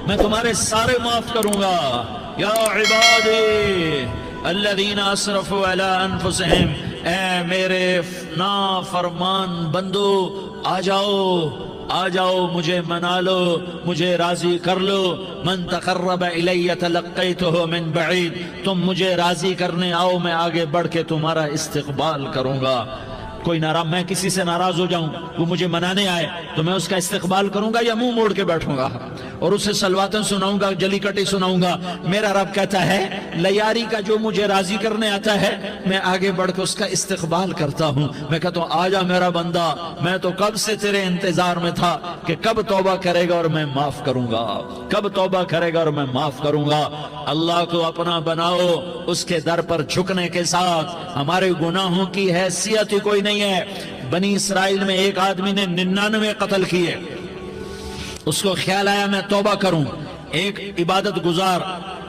میں تمہارے سارے معاف کروں گا۔ یا عبادی الذین اسرفوا علی انفسہم، اے میرے نافرمان بندو، آ جاؤ مجھے منا لو، مجھے راضی کر لو۔ من تقرب الی تلقیتہ من بعید، تم مجھے راضی کرنے آؤ، میں آگے بڑھ کے تمہارا استقبال کروں گا۔ کوئی ناراض، میں کسی سے ناراض ہو جاؤں، وہ مجھے منانے آئے تو میں اس کا استقبال کروں گا یا منہ موڑ کے بیٹھوں گا اور اسے سلواتیں سناؤں گا، جلی کٹی سناؤں گا؟ میرا رب کہتا ہے لیاری کا جو مجھے راضی کرنے آتا ہے میں آگے بڑھ کے اس کا استقبال کرتا ہوں۔ میں کہتا ہوں آجا میرا بندہ، میں تو کب سے تیرے انتظار میں تھا کہ کب توبہ کرے گا اور میں معاف کروں گا، کب توبہ کرے گا اور میں معاف کروں گا۔ اللہ کو اپنا بناؤ، اس کے در پر جھکنے کے ساتھ ہمارے گناہوں کی حیثیت ہی کوئی نہیں ہے۔ بنی اسرائیل میں ایک آدمی نے 99 قتل کیے، اس کو خیال آیا میں توبہ کروں، ایک عبادت گزار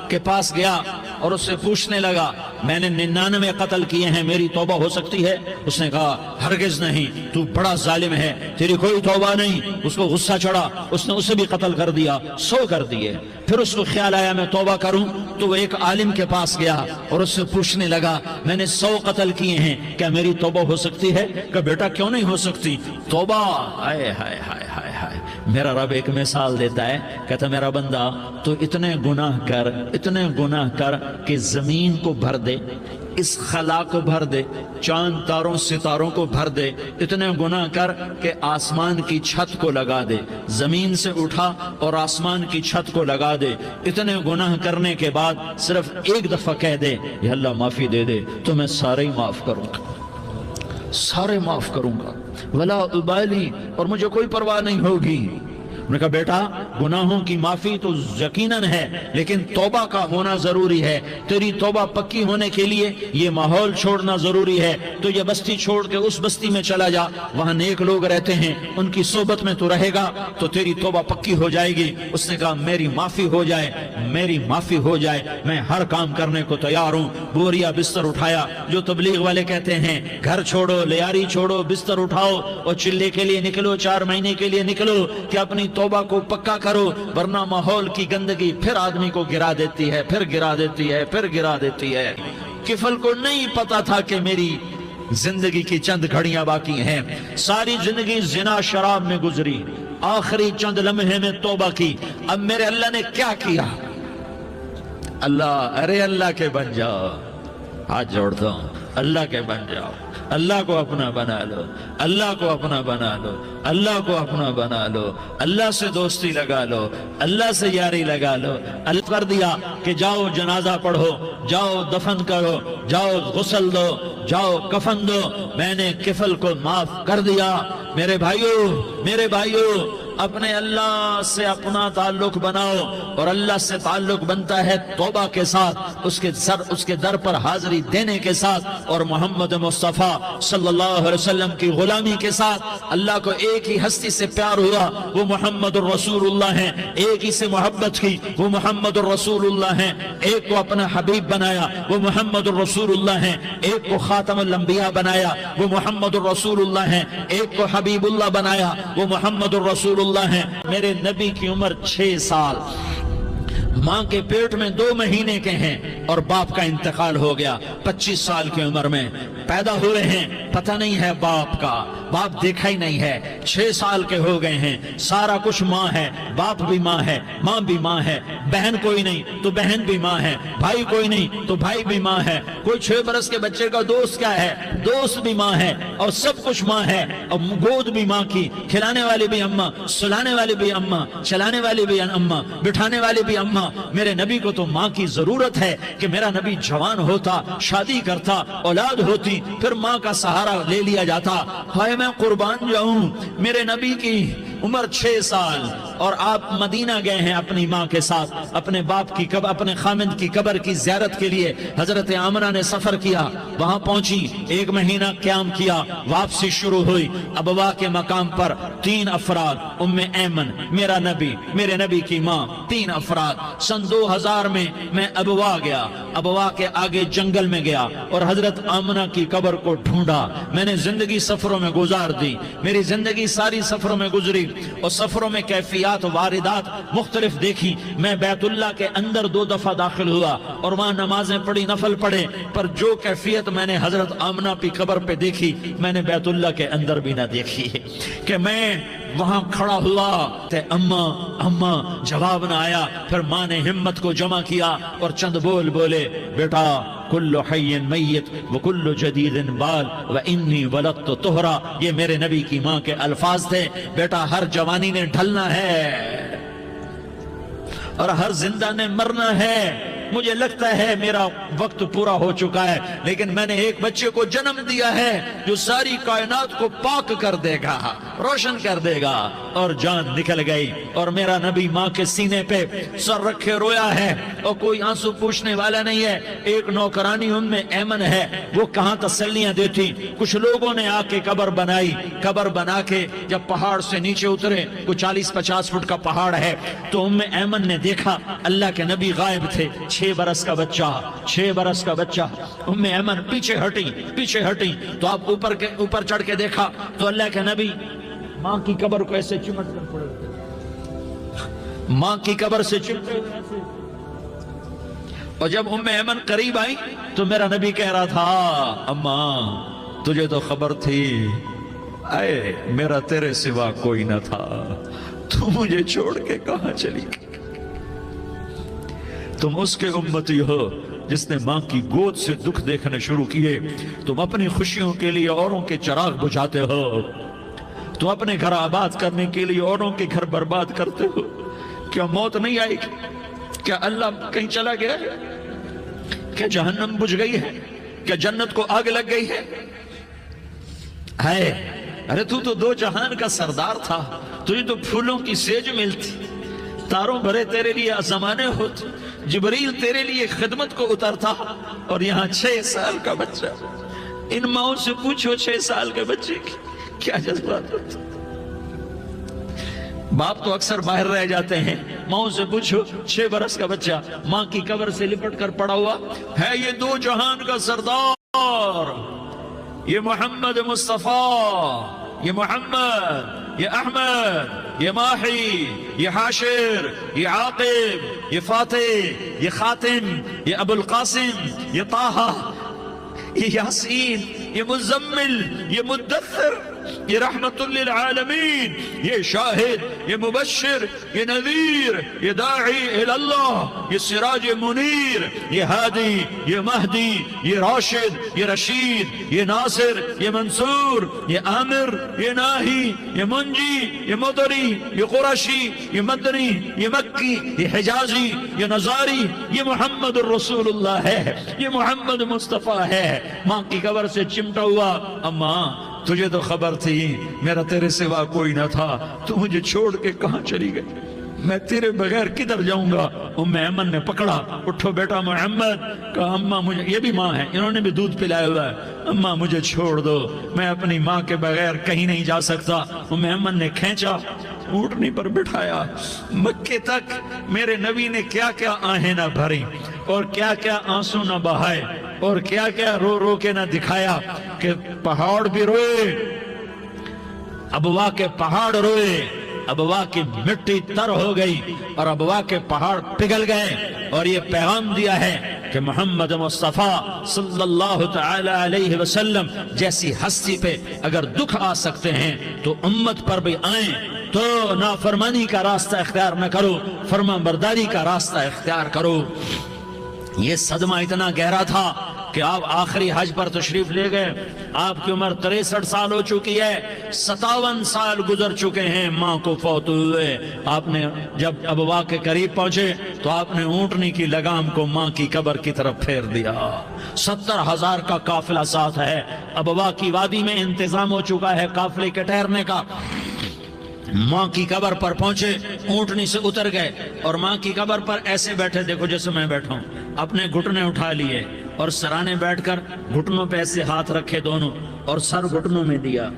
کے پاس گیا اور اس سے پوچھنے لگا میں نے 99 قتل کیے ہیں، میری توبہ ہو سکتی ہے؟ اس نے کہا ہرگز نہیں، تو بڑا ظالم ہے، تیری کوئی توبہ نہیں۔ اس کو غصہ چڑھا، اس نے اسے بھی قتل کر دیا، 100 کر دیے۔ پھر اس کو خیال آیا میں توبہ کروں، تو وہ ایک عالم کے پاس گیا اور اس سے پوچھنے لگا میں نے 100 قتل کیے ہیں، کیا میری توبہ ہو سکتی ہے؟ کہ بیٹا کیوں نہیں ہو سکتی توبہ؟ ہائے ہائے ہائے ہائے ہائے۔ میرا رب ایک مثال دیتا ہے، کہتا میرا بندہ تو اتنے گناہ کر کہ زمین کو بھر دے، اس خلا کو بھر دے، چاند تاروں ستاروں کو بھر دے، اتنے گناہ کر کہ آسمان کی چھت کو لگا دے، زمین سے اٹھا اور آسمان کی چھت کو لگا دے۔ اتنے گناہ کرنے کے بعد صرف ایک دفعہ کہہ دے یا اللہ معافی دے دے تو میں سارے ہی معاف کروں گا، سارے معاف کروں گا، ولا ابالی، اور مجھے کوئی پرواہ نہیں ہوگی۔ انہوں نے کہا بیٹا گناہوں کی معافی تو یقیناً ہے لیکن توبہ کا ہونا ضروری ہے، تیری توبہ پکی ہونے کے لیے یہ ماحول چھوڑنا ضروری ہے۔ تو یہ بستی چھوڑ کے اس بستی میں چلا جا، وہاں نیک لوگ رہتے ہیں، ان کی صحبت میں تو رہے گا تو تیری توبہ پکی ہو جائے گی۔ اس نے کہا میری معافی ہو جائے، میری معافی ہو جائے، میں ہر کام کرنے کو تیار ہوں۔ بوریا بستر اٹھایا، جو تبلیغ والے کہتے ہیں گھر چھوڑو، لیاری چھوڑو، بستر اٹھاؤ اور چلے کے لیے نکلو، 4 مہینے کے لیے نکلو کہ اپنی توبہ کو پکا کرو، ورنہ ماحول کی گندگی پھر آدمی کو گرا دیتی ہے، پھر گرا دیتی ہے۔ کفل کو نہیں پتا تھا کہ میری زندگی کی چند گھڑیاں باقی ہیں، ساری زندگی زنا شراب میں گزری، آخری چند لمحے میں توبہ کی۔ اب میرے اللہ نے کیا کیا؟ اللہ کے بن جاؤ، ہاتھ جوڑتا ہوں، اللہ کے بن جاؤ، اللہ کو اپنا بنا لو، اللہ کو اپنا بنا لو، اللہ کو اپنا بنا لو، اللہ سے دوستی لگا لو، اللہ سے یاری لگا لو۔ اللہ کر دیا کہ جاؤ جنازہ پڑھو، جاؤ دفن کرو، جاؤ غسل دو، جاؤ کفن دو، میں نے کفل کو معاف کر دیا۔ میرے بھائیو اپنے اللہ سے اپنا تعلق بناؤ، اور اللہ سے تعلق بنتا ہے توبہ کے ساتھ، اس کے در پر حاضری دینے کے ساتھ، اور محمد مصطفیٰ صلی اللہ علیہ وسلم کی غلامی کے ساتھ۔ اللہ کو ایک ہی ہستی سے پیار ہوا، وہ محمد الرسول اللہ ہیں، ایک ہی سے محبت کی، وہ محمد الرسول اللہ ہیں، ایک کو اپنا حبیب بنایا، وہ محمد الرسول اللہ ہیں، ایک کو خاتم الانبیاء بنایا، وہ محمد الرسول اللہ ہیں، ایک کو حبیب اللہ بنایا، وہ محمد الرسول اللہ ہیں۔ میرے نبی کی عمر 6 سال، ماں کے پیٹ میں 2 مہینے کے ہیں اور باپ کا انتقال ہو گیا 25 سال کی عمر میں۔ پیدا ہوئے ہیں، پتہ نہیں ہے باپ کا، باپ دیکھا ہی نہیں ہے، 6 سال کے ہو گئے ہیں، سارا کچھ ماں ہے، باپ بھی ماں ہے، ماں بھی ماں ہے، بہن کوئی نہیں تو بہن بھی ماں ہے، بھائی کوئی نہیں تو بھائی بھی ماں ہے، کوئی 6 برس کے بچے کا دوست کیا ہے، دوست بھی ماں ہے، اور سب کچھ ماں ہے، اور گود بھی ماں کی، کھلانے والی بھی اماں، سلانے والی بھی اماں، چلانے والی بھی اماں، بٹھانے والی بھی اماں۔ میرے نبی کو تو ماں کی ضرورت ہے کہ میرا نبی جوان ہوتا، شادی کرتا، اولاد ہوتی، پھر ماں کا سہارا لے لیا جاتا۔ ہائے میں قربان جاؤں، میرے نبی کی عمر 6 سال اور آپ مدینہ گئے ہیں اپنی ماں کے ساتھ، اپنے باپ کی اپنے خامند کی قبر کی زیارت کے لیے حضرت آمنہ نے سفر کیا، وہاں پہنچی، 1 مہینہ قیام کیا، واپسی شروع ہوئی۔ ابوا کے مقام پر 3 افراد، ام ایمن، میرا نبی، میرے نبی کی ماں، 3 افراد۔ سن 2000 میں ابوا گیا، ابوا کے آگے جنگل میں گیا اور حضرت آمنہ کی قبر کو ڈھونڈا۔ میں نے زندگی سفروں میں گزار دی، میری زندگی ساری سفروں میں گزری، اور سفروں میں کیفیات واردات مختلف دیکھی. میں بیت اللہ کے اندر 2 دفعہ داخل ہوا اور وہاں نمازیں پڑھی، نفل پڑھے، پر جو کیفیت میں نے حضرت آمنہ کی قبر پہ دیکھی میں نے بیت اللہ کے اندر بھی نہ دیکھی. کہ میں وہاں کھڑا ہوا تے اماں جواب نہ آیا. پھر ماں نے ہمت کو جمع کیا اور چند بول بولے، بیٹا کل حی میت وکل جدید بال وانی ولدت طہرا. یہ میرے نبی کی ماں کے الفاظ تھے. بیٹا ہر جوانی نے ڈھلنا ہے اور ہر زندہ نے مرنا ہے. مجھے لگتا ہے میرا وقت پورا ہو چکا ہے، لیکن میں نے ایک بچے کو جنم دیا ہے جو ساری کائنات کو پاک کر دے گا، روشن کر دے گا. اور جان نکل گئی اور میرا نبی ماں کے سینے پہ سر رکھے رویا ہے اور کوئی آنسو پوچھنے والا نہیں ہے. ایک نوکرانی ایمن ہے، وہ کہاں تسلیاں دیتی. کچھ لوگوں نے آ کے قبر بنائی. قبر بنا کے جب پہاڑ سے نیچے اترے، کوئی 40-50 فٹ کا پہاڑ ہے، تو ایمن نے دیکھا اللہ کے نبی غائب تھے. 6 برس کا بچہ. ایمن پیچھے ہٹی تو آپ اوپر چڑھ کے دیکھا تو اللہ کے نبی ماں کی قبر کو ایسے چمٹ کر پڑے، ماں کی قبر سے چمٹے ہوئے. اور جب ایمن قریب آئی تو میرا نبی کہہ رہا تھا، اماں تجھے تو خبر تھی، اے میرا تیرے سوا کوئی نہ تھا، تو مجھے چھوڑ کے کہاں چلی گئی. تم اس کے امتی ہو جس نے ماں کی گود سے دکھ دیکھنے شروع کیے. تم اپنی خوشیوں کے لیے اوروں کے چراغ بجھاتے ہو. تم اپنے گھر آباد کرنے کے لیے اوروں کے گھر برباد کرتے ہو. کیا موت نہیں آئی؟ کیا اللہ کہیں چلا گیا ہے؟ کیا جہنم بجھ گئی ہے؟ کیا جنت کو آگ لگ گئی ہے؟ ارے تو 2 جہان کا سردار تھا. تجھے تو پھولوں کی سیج ملتی، تاروں بھرے تیرے لیے زمانے ہوتے، جبریل تیرے لیے خدمت کو اترتا، اور یہاں 6 سال کا بچہ. ان ماؤں سے پوچھو 6 سال کے بچے کی کیا جذبات ہوتے. باپ تو اکثر باہر رہ جاتے ہیں. ماؤں سے پوچھو 6 برس کا بچہ ماں کی قبر سے لپٹ کر پڑا ہوا ہے. یہ 2 جہان کا سردار، یہ محمد مصطفیٰ، یہ محمد، یہ احمد، یہ ماہی، یہ حاشر، یہ عاقب، یہ فاتح، یہ خاتم، یہ ابو القاسم، یہ طٰہٰ، یہ یاسین، یہ مزمل، یہ مدثر، یہ رحمت للعالمین، یہ شاہد، یہ مبشر، یہ نذیر، یہ داعی اللہ، یہ سراج منیر، یہ ہادی، یہ مہدی، یہ راشد، یہ رشید، یہ ناصر، یہ منصور، یہ عامر، یہ ناہی، یہ منجی، یہ مدری، یہ قرشی، یہ مدنی، یہ مکی، یہ حجازی، یہ نظاری. یہ محمد الرسول اللہ ہے، یہ محمد مصطفیٰ ہے. ماں کی قبر سے چمٹا ہوا، اماں تجھے تو خبر تھی میرا تیرے سوا کوئی نہ تھا، تو مجھے چھوڑ کے کہاں چلی گئی؟ میں تیرے بغیر کدھر جاؤں گا؟ ایمن نے پکڑا، اٹھو بیٹا محمد. کہا اماں مجھے، یہ بھی ماں ہے، انہوں نے بھی دودھ پلایا ہوا ہے، اماں مجھے چھوڑ دو، میں اپنی ماں کے بغیر کہیں نہیں جا سکتا. ایمن نے کھینچا، اونٹنی پر بٹھایا. مکے تک میرے نبی نے کیا کیا آہیں نہ بھری اور کیا کیا آنسو نہ بہائے اور کیا کیا رو رو کے نہ دکھایا کہ پہاڑ بھی روئے، ابوا کے پہاڑ روئے، ابوا کی مٹی تر ہو گئی اور ابوا کے پہاڑ پگھل گئے. اور یہ پیغام دیا ہے کہ محمد مصطفیٰ صلی اللہ تعالی علیہ وسلم جیسی ہستی پہ اگر دکھ آ سکتے ہیں تو امت پر بھی آئیں. تو نافرمانی کا راستہ اختیار نہ کرو، فرما برداری کا راستہ اختیار کرو. یہ صدمہ اتنا گہرا تھا کہ آپ آخری حج پر تشریف لے گئے. آپ کی عمر 63 سال ہو چکی ہے، 57 سال گزر چکے ہیں ماں کو فوت ہوئے. آپ نے جب ابوا کے قریب پہنچے تو آپ نے اونٹنی کی لگام کو ماں کی قبر کی طرف پھیر دیا. 70,000 کا قافلہ ساتھ ہے. ابوا کی وادی میں انتظام ہو چکا ہے قافلے کے ٹھہرنے کا. ماں کی قبر پر پہنچے، اونٹنی سے اتر گئے اور ماں کی قبر پر ایسے بیٹھے، دیکھو جیسے میں بیٹھا ہوں، اپنے گھٹنے اٹھا لیے اور سرانے بیٹھ کر گھٹنوں پہ ایسے ہاتھ رکھے دونوں اور سر گھٹنوں میں دیا،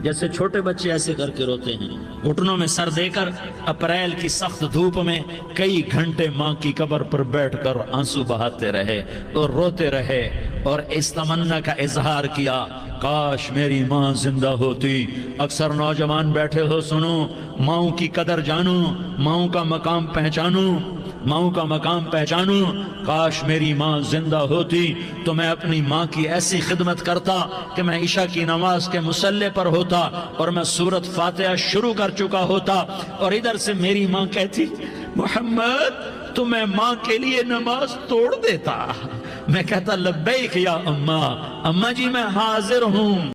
جیسے چھوٹے بچے ایسے کر کے روتے ہیں. گھٹنوں میں سر دے کر اپریل کی سخت دھوپ میں کئی گھنٹے ماں کی قبر پر بیٹھ کر آنسو بہاتے رہے اور روتے رہے اور اس تمنا کا اظہار کیا، کاش میری ماں زندہ ہوتی۔ اکثر نوجوان بیٹھے ہو، سنو، ماؤں کی قدر جانو، ماؤں کا مقام پہچانو، ماؤں کا مقام پہچانو۔ کاش میری ماں زندہ ہوتی تو میں اپنی ماں کی ایسی خدمت کرتا کہ میں عشاء کی نماز کے مصلی پر ہوتا اور میں سورۃ فاتحہ شروع کر چکا ہوتا، اور ادھر سے میری ماں کہتی محمد تو میں ماں کے لیے نماز توڑ دیتا۔ میں کہتا لبیک یا اماں، اماں جی میں حاضر ہوں۔